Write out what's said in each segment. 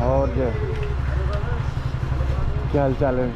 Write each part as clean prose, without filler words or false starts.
और क्या हाल चाल है?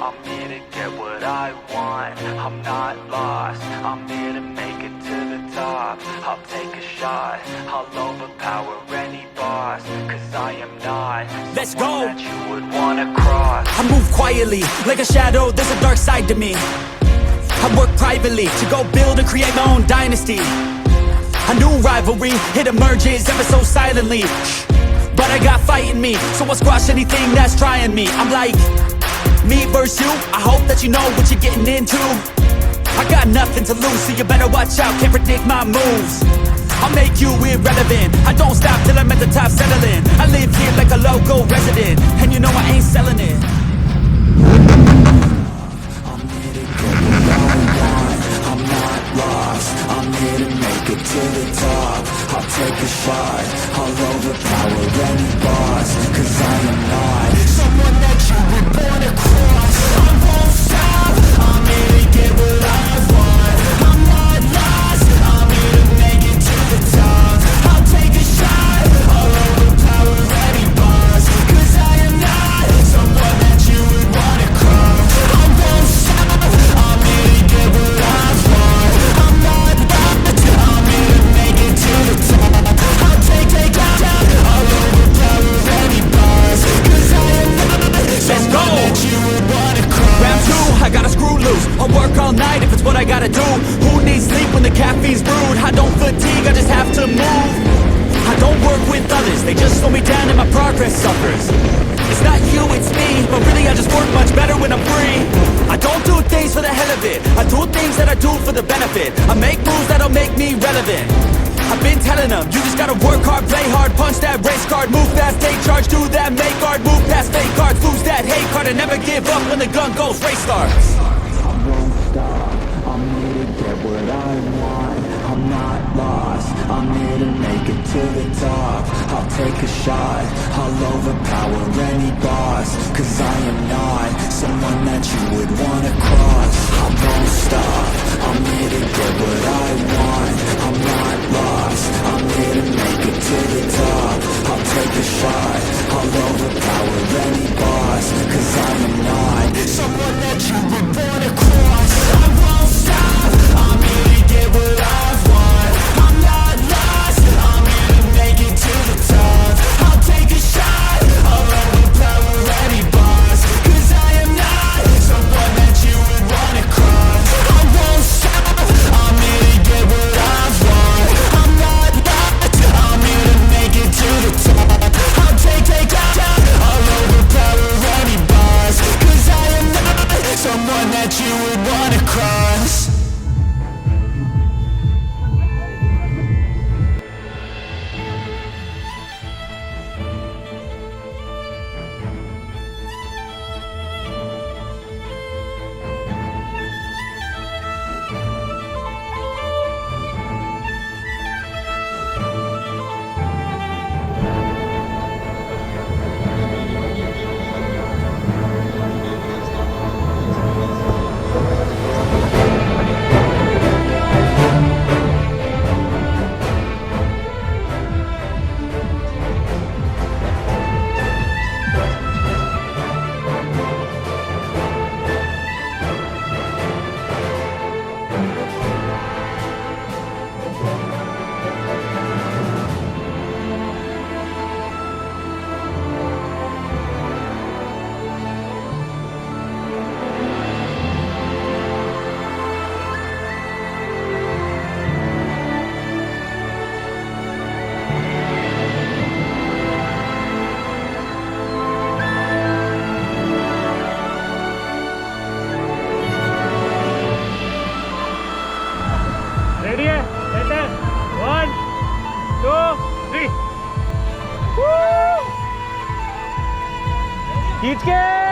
I'm here to get what I want. I'm not lost. I'm here to make it to the top. I'll take a shot. I'll overpower any boss. Cause I am not Let's go. that you would wanna cross. I move quietly, like a shadow, there's a dark side to me. I work privately to go build and create my own dynasty. A new rivalry, it emerges ever so silently. But I got fight in me, so I'll squash anything that's trying me. I'm like, me versus you, I hope that you know what you're getting into. I got nothing to lose, so you better watch out, can't predict my moves. I'll make you irrelevant, I don't stop till I'm at the top settling. I live here like a local resident, and you know I ain't selling it. I'm here to get what I want. I'm not lost. I'm here to make it to the top. I'll take a shot. I'll overpower any boss. Cause I am not someone that you would wanna cross. I won't stop. I'm here to get what I want. I'm not lost. I'm here to make it to the top. I'll take a shot. I'll overpower any boss. Cause I am not someone that you would wanna cross. I won't stop. I'm here to get what I want. I'm not lost. I'm here to make it to the top. I'll take a shot. I'll overpower any boss. Cause I am not Let's go. that you would wanna cross. Round two, I gotta screw loose. I'll work all night if it's what I gotta do. Who needs sleep when the caffeine's brewed? I don't fatigue, I just have to move. I don't work with others, they just slow me down and my progress suffers. It's not you, it's me, but really I just work much better when I'm free. I don't do things for the hell of it, I do things that I do for the benefit. I make moves that'll make me relevant. I've been telling them, you just gotta work hard, play hard, punch that race card, move fast, take charge, do that, make guard, move past fake cards, lose that hate card, and never give up when the gun goes, race starts. I won't stop, I'm here to get what I want. I'm not lost, I'm here to make it to the top. I'll take a shot, I'll overpower any boss. Cause I am not someone that you would wanna cross. I won't stop, I'm here to get what I want. I'm not lost, I'm here to make it to the top. I'll take a shot, I'll overpower any boss. Cause I am not someone that you would wanna cross. that you would wanna cross. Ready है? लेते हैं 1 2 3 खींच के